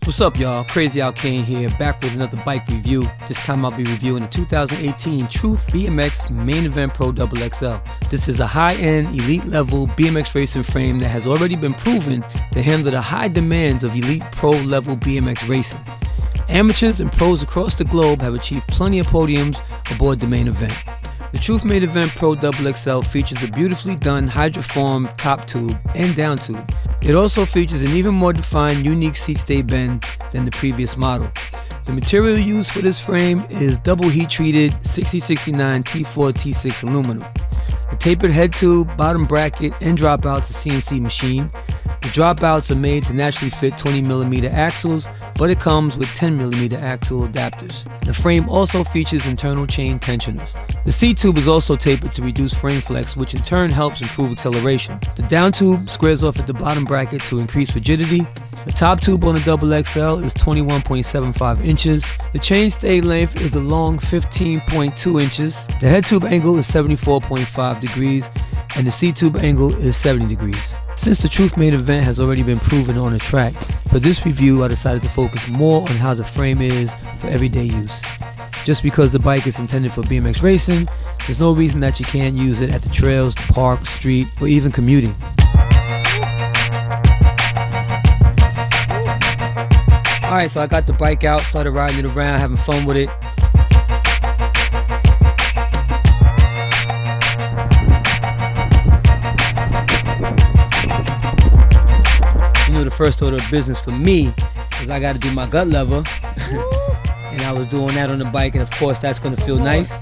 What's up, y'all? Crazy Al Kane here, back with another bike review. This time I'll be reviewing the 2018 Truth BMX Main Event Pro XXL. This is a high-end, elite-level BMX racing frame that has already been proven to handle the high demands of elite pro-level BMX racing. Amateurs and pros across the globe have achieved plenty of podiums aboard the main event. The Truth Main Event Pro XXL features a beautifully done hydroform top tube and down tube. It also features an even more defined, unique seat stay bend than the previous model. The material used for this frame is double heat-treated 6069 T4 T6 aluminum. The tapered head tube, bottom bracket, and dropouts are CNC machined. The dropouts are made to naturally fit 20mm axles, but it comes with 10mm axle adapters. The frame also features internal chain tensioners. The seat tube is also tapered to reduce frame flex, which in turn helps improve acceleration. The down tube squares off at the bottom bracket to increase rigidity. The top tube on the XXL is 21.75 inches. The chainstay length is a long 15.2 inches. The head tube angle is 74.5 degrees, and the seat tube angle is 70 degrees. Since the Truth Main Event has already been proven on the track, for this review I decided to focus more on how the frame is for everyday use. Just because the bike is intended for BMX racing, there's no reason that you can't use it at the trails, the park, street, or even commuting. Alright, so I got the bike out, started riding it around, having fun with it. The first order of business for me is I got to do my gut lever, and I was doing that on the bike, and of course that's going to feel nice.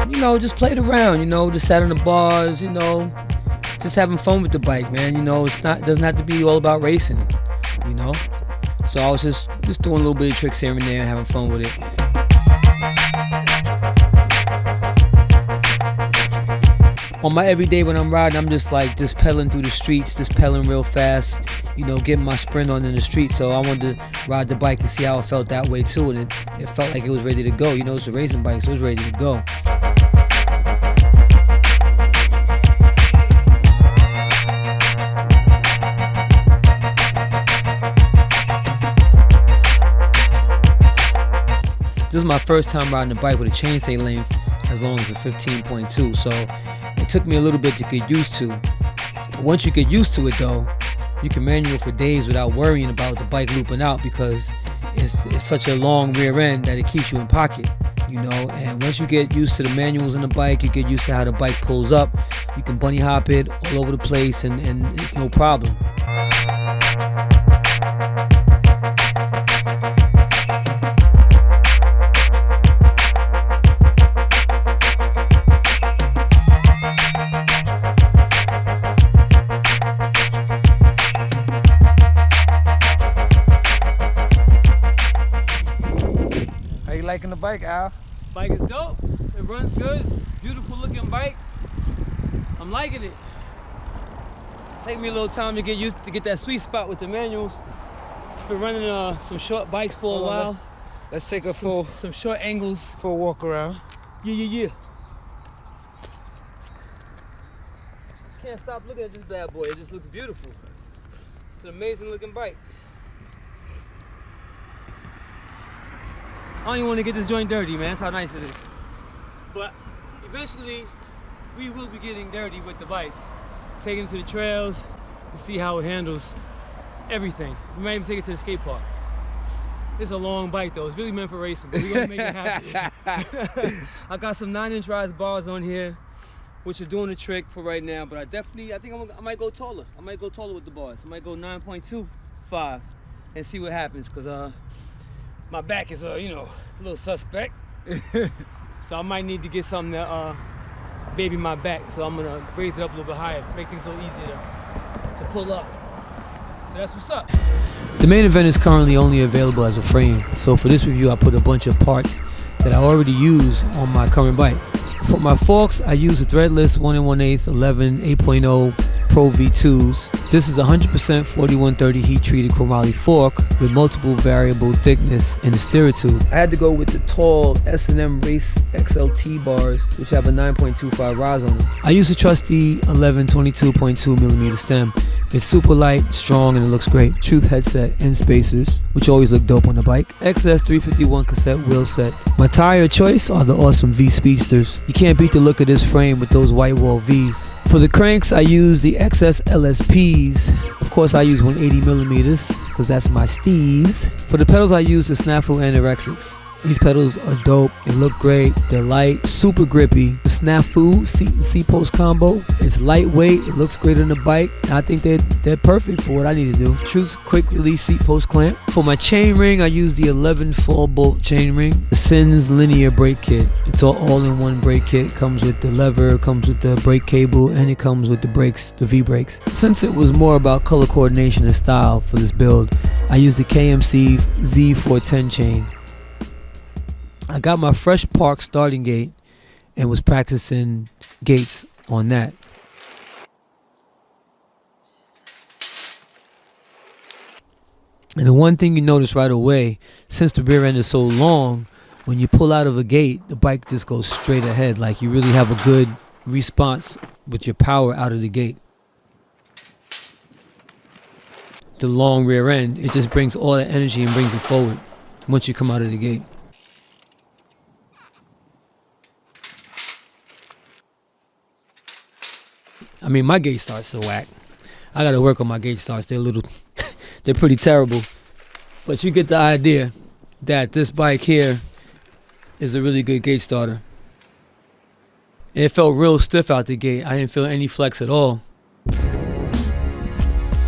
You know, just played around, you know, just sat on the bars, you know, just having fun with the bike, man. You know, it doesn't have to be all about racing, you know. So I was just doing a little bit of tricks here and there and having fun with it. On my everyday when I'm riding, I'm just pedaling through the streets, just pedaling real fast, you know, getting my sprint on in the street. So I wanted to ride the bike and see how it felt that way too, and it felt like it was ready to go. You know, it's a racing bike, so it was ready to go. This is my first time riding a bike with a chainstay length as long as a 15.2, so it took me a little bit to get used to. But once you get used to it though, you can manual for days without worrying about the bike looping out, because it's such a long rear end that it keeps you in pocket, you know. And once you get used to the manuals in the bike, you get used to how the bike pulls up. You can bunny hop it all over the place and it's no problem. Liking the bike, Al? Bike is dope. It runs good. Beautiful looking bike. I'm liking it. Take me a little time to get used to get that sweet spot with the manuals. Been running some short bikes for a while. Let's take a some short angles. Full walk around. Yeah. Can't stop looking at this bad boy. It just looks beautiful. It's an amazing looking bike. I don't even want to get this joint dirty, man. That's how nice it is. But eventually, we will be getting dirty with the bike. Taking it to the trails to see how it handles everything. We might even take it to the skate park. It's a long bike though. It's really meant for racing, but we're gonna make it happen. I got some 9-inch rise bars on here, which are doing the trick for right now. But I think I might go taller. I might go taller with the bars. I might go 9.25 and see what happens, because my back is, you know, a little suspect. So I might need to get something that baby my back. So I'm gonna raise it up a little bit higher, make things a little easier to pull up. So that's what's up. The main event is currently only available as a frame. So for this review, I put a bunch of parts that I already use on my current bike. For my forks, I use a threadless 1 1/8 11 8.0 Pro V2s. This is 100% 4130 heat-treated chromoly fork with multiple variable thickness in the steerer tube. I had to go with the tall S&M Race XLT bars, which have a 9.25 rise on them. I use a trusty 1122.2mm stem. It's super light, strong, and it looks great. Truth headset and spacers, which always look dope on the bike. XS 351 cassette wheel set. My tire choice are the awesome V Speedsters. You can't beat the look of this frame with those white wall Vs. For the cranks, I use the XS LSPs. Of course, I use 180mm because that's my steez. For the pedals, I use the Snafu Anorexics. These pedals are dope, they look great, they're light, super grippy. The Snafu seat and seat post combo, it's lightweight, it looks great on the bike, and I think they're perfect for what I need to do. Truth quick release seat post clamp. For my chain ring, I use the 11 fall bolt chain ring. The Sins linear brake kit. It's all-in-one brake kit. It comes with the lever, it comes with the brake cable, and it comes with the brakes, the V-brakes. Since it was more about color coordination and style for this build, I used the KMC Z410 chain. I got my Fresh Park starting gate and was practicing gates on that. And the one thing you notice right away, since the rear end is so long, when you pull out of a gate, the bike just goes straight ahead. Like you really have a good response with your power out of the gate. The long rear end, it just brings all that energy and brings it forward once you come out of the gate. I mean, my gate starts are whack. I gotta work on my gate starts. They're pretty terrible. But you get the idea that this bike here is a really good gate starter. It felt real stiff out the gate. I didn't feel any flex at all.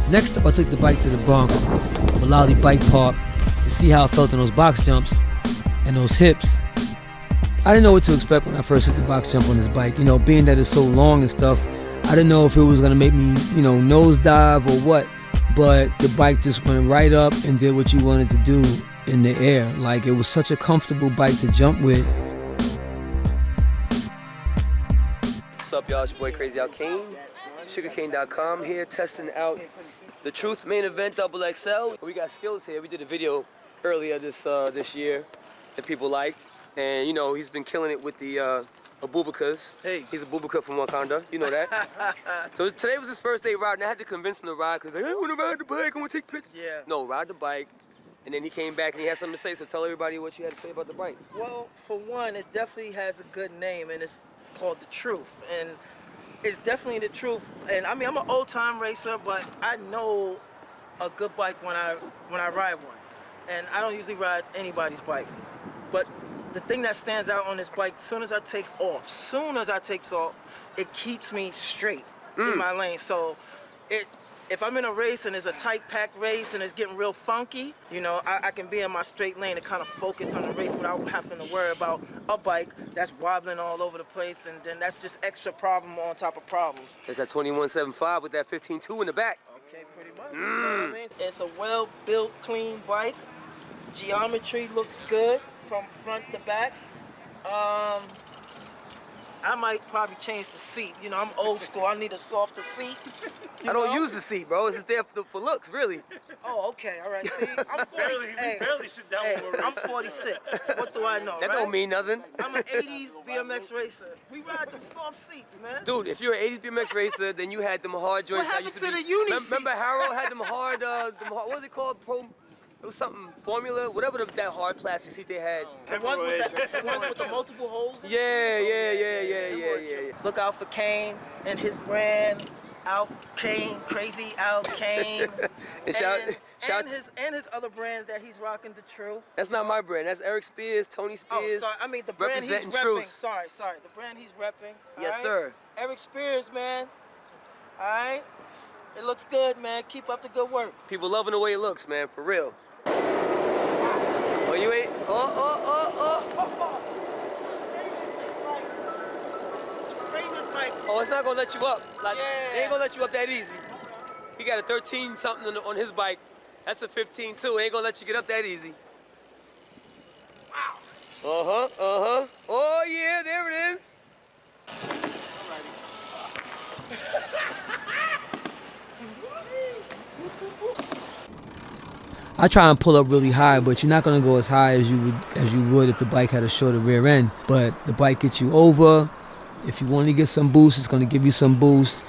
Next up, I took the bike to the Bronx, Malali Bike Park, to see how it felt in those box jumps and those hips. I didn't know what to expect when I first hit the box jump on this bike. You know, being that it's so long and stuff, I didn't know if it was gonna make me, nosedive or what, but the bike just went right up and did what you wanted to do in the air. Like, it was such a comfortable bike to jump with. What's up, y'all? It's your boy Crazy Out Kane, sugarcane.com here, testing out the Truth Main Event XXL. We got Skills here. We did a video earlier this year that people liked, and he's been killing it with the Abubakas. Hey. He's a Bubaka from Wakanda. You know that. So today was his first day riding. I had to convince him to ride because I want to ride the bike. I want to take pictures. Yeah. No, ride the bike. And then he came back and he had something to say. So tell everybody what you had to say about the bike. Well, for one, it definitely has a good name, and it's called the Truth. And it's definitely the truth. And I mean, I'm an old-time racer, but I know a good bike when I ride one. And I don't usually ride anybody's bike. But the thing that stands out on this bike, as soon as I take off, it keeps me straight in my lane. So if I'm in a race and it's a tight packed race and it's getting real funky, I can be in my straight lane and kind of focus on the race without having to worry about a bike that's wobbling all over the place, and then that's just extra problem on top of problems. It's that 2175 with that 15.2 in the back. Okay, pretty much. You know what I mean? It's a well-built, clean bike. Geometry looks good from front to back. I might probably change the seat. I'm old school. I need a softer seat. I don't use the seat, bro. It's just there for looks, really. Oh, okay. All right. See, I'm 40. barely sit down when we're I'm 46. What do I know, That right? don't mean nothing. I'm an 80s BMX racer. We ride them soft seats, man. Dude, if you're an 80s BMX racer, then you had them hard joints. What happened to the uni seats? Remember Harold had them hard, what was it called? It was something Formula, whatever that hard plastic seat they had. The ones with the multiple holes? Yeah. Look out for Kane and his brand, Out Kane, Crazy Out Kane. and his other brand that he's rocking, the Truth. That's not my brand. That's Eric Spears, Tony Spears. Oh, sorry. I mean the brand he's repping. Truth. Sorry. The brand he's repping. Yes, right? sir. Eric Spears, man. All right. It looks good, man. Keep up the good work. People loving the way it looks, man. For real. Oh, you ain't? Oh, it's not gonna let you up. Like, it ain't gonna let you up that easy. He got a 13 something on his bike. That's a 15 too. It ain't gonna let you get up that easy. Wow. Oh yeah, there it is. I try and pull up really high, but you're not gonna go as high as you would if the bike had a shorter rear end. But the bike gets you over. If you want to get some boost, it's gonna give you some boost.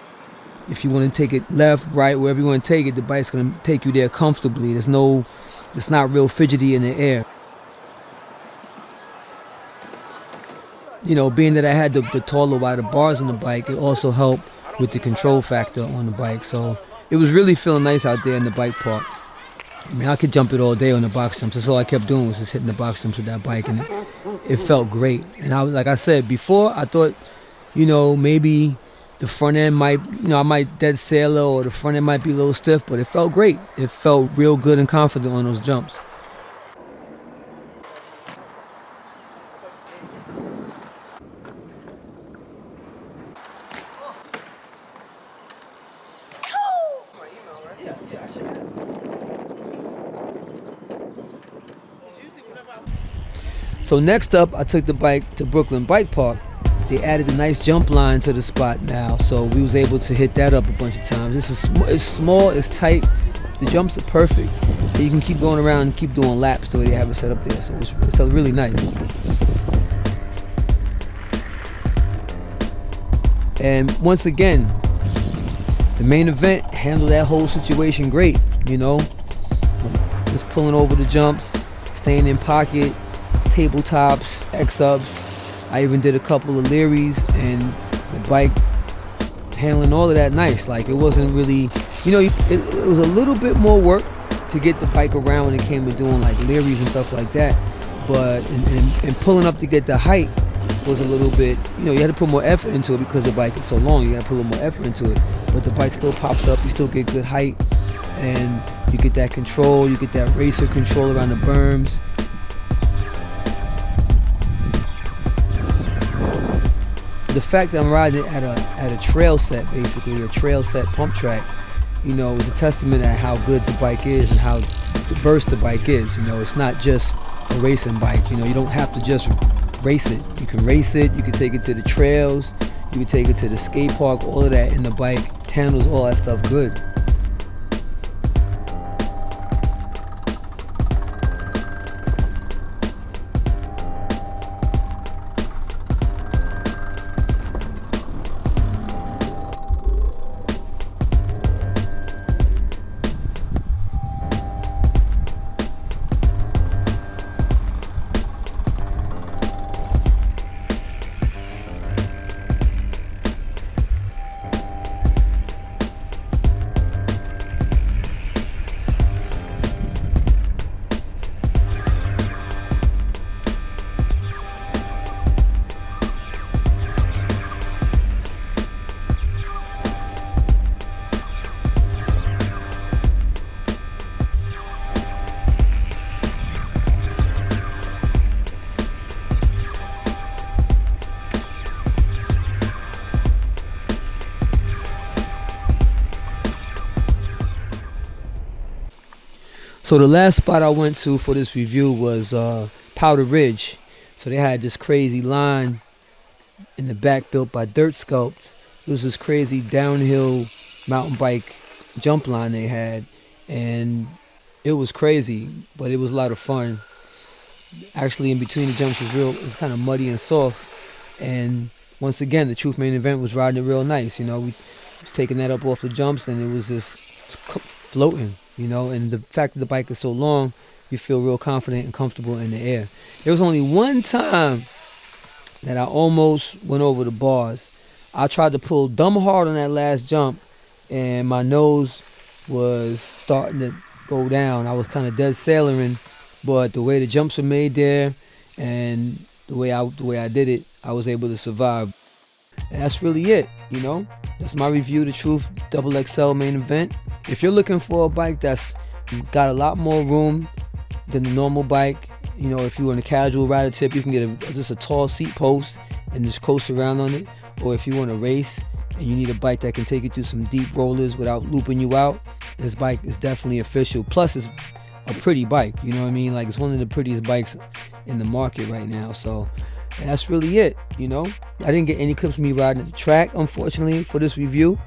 If you want to take it left, right, wherever you want to take it, the bike's gonna take you there comfortably. It's not real fidgety in the air. You know, being that I had the taller, wider bars on the bike, it also helped with the control factor on the bike. So it was really feeling nice out there in the bike park. I mean, I could jump it all day on the box jumps. That's all I kept doing was just hitting the box jumps with that bike, and it felt great. And I was, like I said before, I thought, you know, maybe the front end might, you know, I might dead sailor or the front end might be a little stiff, but it felt great. It felt real good and confident on those jumps. So next up, I took the bike to Brooklyn Bike Park. They added a nice jump line to the spot now, so we was able to hit that up a bunch of times. It's small, it's tight, the jumps are perfect. And you can keep going around and keep doing laps the way they have it set up there, so it's really nice. And once again, the main event handled that whole situation great, you know? Just pulling over the jumps, staying in pocket, tabletops, X-ups. I even did a couple of Learys, and the bike handling all of that nice. Like, it wasn't really, you know, it was a little bit more work to get the bike around when it came to doing like Learys and stuff like that. But and pulling up to get the height was a little bit, you know, you had to put more effort into it because the bike is so long. You got to put a little more effort into it. But the bike still pops up. You still get good height, and you get that control. You get that racer control around the berms. The fact that I'm riding at a trail set, basically a trail set pump track, you know, is a testament to how good the bike is and how diverse the bike is. You know, it's not just a racing bike. You know, you don't have to just race it. You can race it. You can take it to the trails. You can take it to the skate park. All of that, and the bike handles all that stuff good. So the last spot I went to for this review was Powder Ridge. So they had this crazy line in the back built by Dirt Sculpt. It was this crazy downhill mountain bike jump line they had, and it was crazy, but it was a lot of fun. Actually, in between the jumps it's kind of muddy and soft, and once again, the Truth main event was riding it real nice. You know, we was taking that up off the jumps, and it was just floating. You know, and the fact that the bike is so long, you feel real confident and comfortable in the air. There was only one time that I almost went over the bars. I tried to pull dumb hard on that last jump, and my nose was starting to go down. I was kind of dead sailoring, but the way the jumps were made there and the way I did it, I was able to survive. And that's really it, you know. That's my review of the Truth XXL main event. If you're looking for a bike that's got a lot more room than the normal bike, you know, if you're on a casual rider tip, you can get just a tall seat post and just coast around on it. Or if you want to race and you need a bike that can take you through some deep rollers without looping you out, this bike is definitely official. Plus, it's a pretty bike, you know what I mean? Like, it's one of the prettiest bikes in the market right now. So that's really it, you know. I didn't get any clips of me riding at the track, unfortunately, for this review.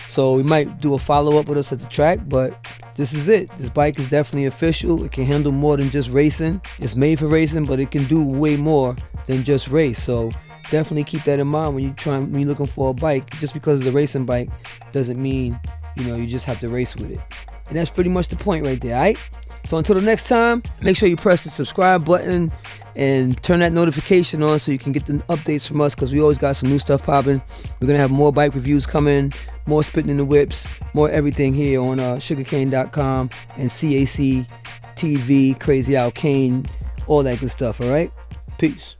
So we might do a follow-up with us at the track, but this is it. This bike is definitely official. It can handle more than just racing. It's made for racing, but it can do way more than just race. So definitely keep that in mind when you're looking for a bike. Just because it's a racing bike doesn't mean, you just have to race with it. And that's pretty much the point right there, all right? So until the next time, make sure you press the subscribe button and turn that notification on so you can get the updates from us, because we always got some new stuff popping. We're going to have more bike reviews coming, more spitting in the whips, more everything here on sugarcane.com and CAC TV, Crazy Al Kane, all that good stuff, all right? Peace.